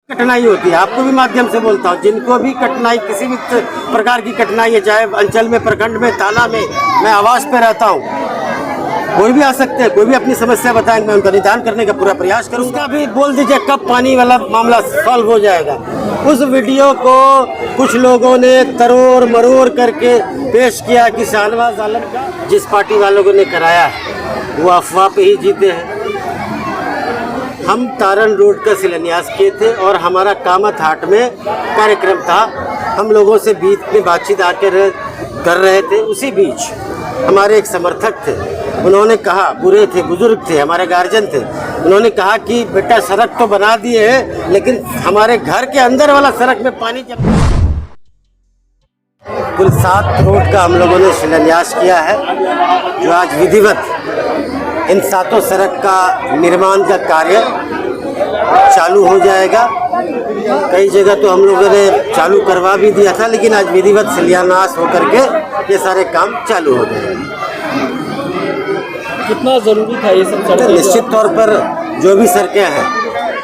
कठिनाई होती है, आपको भी माध्यम से बोलता हूँ, जिनको भी कठिनाई किसी भी प्रकार की कठिनाई है, चाहे अंचल में, प्रखंड में, थाना में, मैं आवास पे रहता हूँ, कोई भी आ सकते हैं, कोई भी अपनी समस्या बताएं, मैं उनका निदान करने का पूरा प्रयास करूँ। उसका भी बोल दीजिए कब पानी वाला मामला सॉल्व हो जाएगा। उस वीडियो को कुछ लोगों ने तरोड़ मरोड़ करके पेश किया कि शाहनवाज आलम का जिस पार्टी वालों ने कराया है वो अफवाह पे ही जीते हैं। हम तारण रोड का शिलान्यास किए थे और हमारा कामत हाट में कार्यक्रम था। हम लोगों से बीच में बातचीत आकर कर रहे थे, उसी बीच हमारे एक समर्थक थे, उन्होंने कहा, बुरे थे, बुजुर्ग थे, हमारे गार्जियन थे, उन्होंने कहा कि बेटा सड़क तो बना दिए है लेकिन हमारे घर के अंदर वाला सड़क में पानी जम। कुल 7 रोड का हम लोगों ने शिलान्यास किया है, जो आज विधिवत इन 7 सड़क का निर्माण का कार्य चालू हो जाएगा। कई जगह तो हम लोगों ने चालू करवा भी दिया था, लेकिन आज विधिवत शिलान्यास होकर के ये सारे काम चालू हो जाएंगे। कितना ज़रूरी था ये सब सड़कें? निश्चित तौर पर जो भी सड़कें हैं,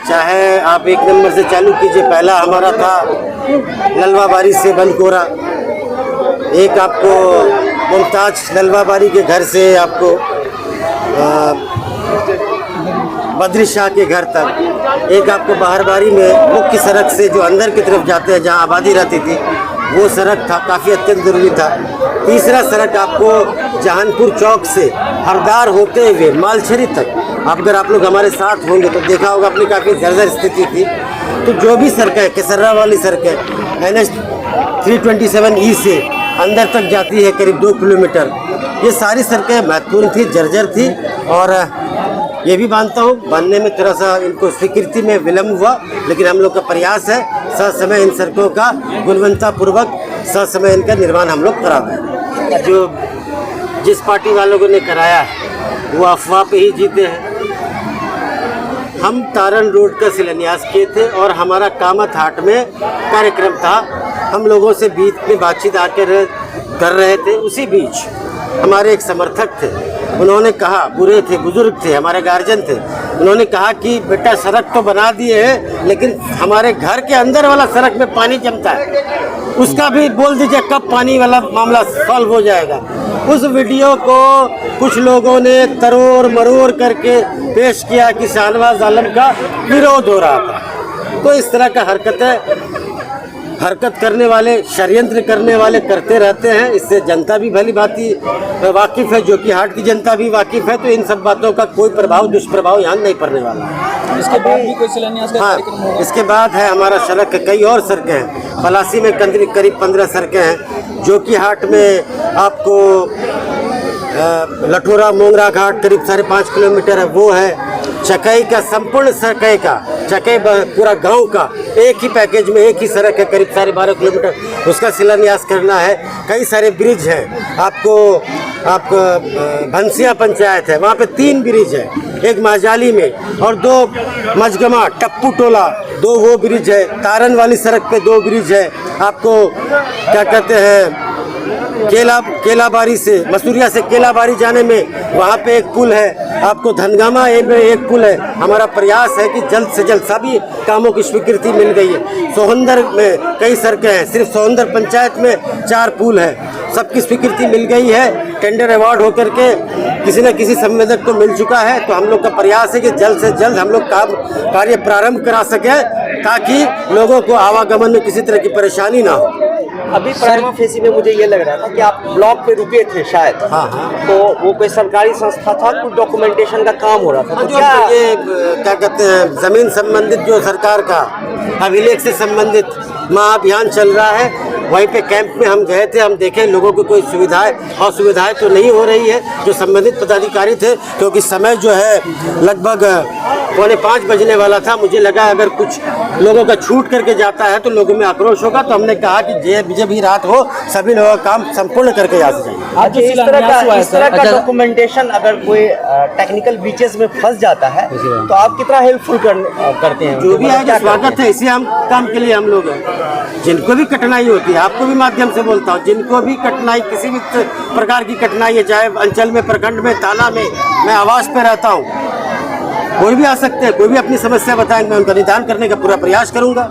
चाहे आप 1 नंबर से चालू कीजिए, पहला हमारा था ललवाबारी से बनकोरा, एक आपको मुमताज ललवाबारी के घर से आपको बद्री शाह के घर तक, एक आपको बाहरबारी में मुख्य सड़क से जो अंदर की तरफ जाते हैं जहां आबादी रहती थी वो सड़क था, काफ़ी अत्यंत जरूरी था। तीसरा सड़क आपको जहानपुर चौक से हरदार होते हुए मालछरी तक, अगर आप लोग हमारे साथ होंगे तो देखा होगा अपनी काफ़ी जर्जर स्थिति थी। तो जो भी सड़कें, केसर्रा वाली सड़कें NH 327E से अंदर तक जाती है करीब 2 किलोमीटर, ये सारी सड़कें महत्वपूर्ण थी, जर्जर थी। और ये भी मानता हूँ बनने में थोड़ा सा इनको स्वीकृति में विलम्ब हुआ, लेकिन हम लोग का प्रयास है ससमय इन सड़कों का गुणवत्तापूर्वक ससमय इनका निर्माण हम लोग करा दें। जो जिस पार्टी वालों ने कराया है वो अफवाह पे ही जीते हैं। हम तारण रोड का शिलान्यास किए थे और हमारा कामत हाट में कार्यक्रम था। हम लोगों से बीच में बातचीत आकर कर रहे थे, उसी बीच हमारे एक समर्थक थे, उन्होंने कहा, बुरे थे, बुजुर्ग थे, हमारे गार्जियन थे, उन्होंने कहा कि बेटा सड़क तो बना दिए है लेकिन हमारे घर के अंदर वाला सड़क में पानी जमता है, उसका भी बोल दीजिए कब पानी वाला मामला सॉल्व हो जाएगा। उस वीडियो को कुछ लोगों ने तरोड़ मरोड़ करके पेश किया कि शाहनवाज आलम का विरोध हो रहा था। तो इस तरह का हरकत करने वाले, षड्यंत्र करने वाले करते रहते हैं। इससे जनता भी भली भांति वाकिफ़ है, जो कि हाट की जनता भी वाकिफ़ है। तो इन सब बातों का कोई प्रभाव, दुष्प्रभाव यहाँ नहीं पड़ने वाला। इसके बाद भी कोई शिलान्यास का कार्यक्रम होगा? इसके बाद है हमारा सड़क, कई और सड़कें हैं। पलासी में करीब 15 सड़कें हैं, जो कि हाट में आपको लठोरा मोंगरा घाट करीब 5.5 किलोमीटर है, वो है। चकई का संपूर्ण चकई का, चकई पूरा गांव का एक ही पैकेज में एक ही सड़क है करीब 12.5 किलोमीटर, उसका शिलान्यास करना है। कई सारे ब्रिज हैं, आपको भंसिया पंचायत है, वहाँ पे 3 ब्रिज है, एक महाजाली में और 2 मजगमा टप्पू टोला, 2 वो ब्रिज है। तारण वाली सड़क पे 2 ब्रिज है। आपको क्या कहते हैं, केलाबारी से, मसूरिया से केलाबारी जाने में वहाँ पे एक पुल है। आपको धनगामा में एक पुल है। हमारा प्रयास है कि जल्द से जल्द सभी कामों की स्वीकृति मिल गई है। सोहंदर में कई सड़कें हैं, सिर्फ सोहंदर पंचायत में 4 पुल है, सबकी स्वीकृति मिल गई है। टेंडर अवार्ड होकर के किसी न किसी संवेदक को मिल चुका है। तो हम लोग का प्रयास है कि जल्द से जल्द हम लोग कार्य प्रारंभ करा सकें, ताकि लोगों को आवागमन में किसी तरह की परेशानी ना हो। अभी प्राइमा फेसी में मुझे ये लग रहा था कि आप ब्लॉक पे रुके थे शायद। हाँ। तो वो कोई सरकारी संस्था था, कुछ डॉक्यूमेंटेशन का काम हो रहा था। तो क्या ये क्या कहते हैं, जमीन संबंधित जो सरकार का अभिलेख से संबंधित महाअभियान चल रहा है, वहीं पे कैंप में हम गए थे। हम देखें लोगों को कोई असुविधाएं तो नहीं हो रही है। जो संबंधित पदाधिकारी थे, क्योंकि समय जो है लगभग 4:45 बजने वाला था, मुझे लगा अगर कुछ लोगों का छूट करके जाता है तो लोगों में आक्रोश होगा। तो हमने कहा कि जब भी रात हो सभी लोगों का काम संपूर्ण करके जा सकें। आज इस तरह का डॉक्यूमेंटेशन अगर कोई टेक्निकल बीचेस में फंस जाता है तो आप कितना हेल्पफुल करते हैं? जो भी है स्वागत है, इसी हम काम के लिए हम लोग हैं। जिनको भी कठिनाई होती है, आपको भी माध्यम से बोलता हूँ, जिनको भी कठिनाई, किसी भी प्रकार की कठिनाई है, चाहे अंचल में, प्रखंड में, थाना में, मैं आवास पे रहता हूँ, कोई भी आ सकते हैं, कोई भी अपनी समस्या बताएं, मैं उनका निदान करने का पूरा प्रयास करूंगा।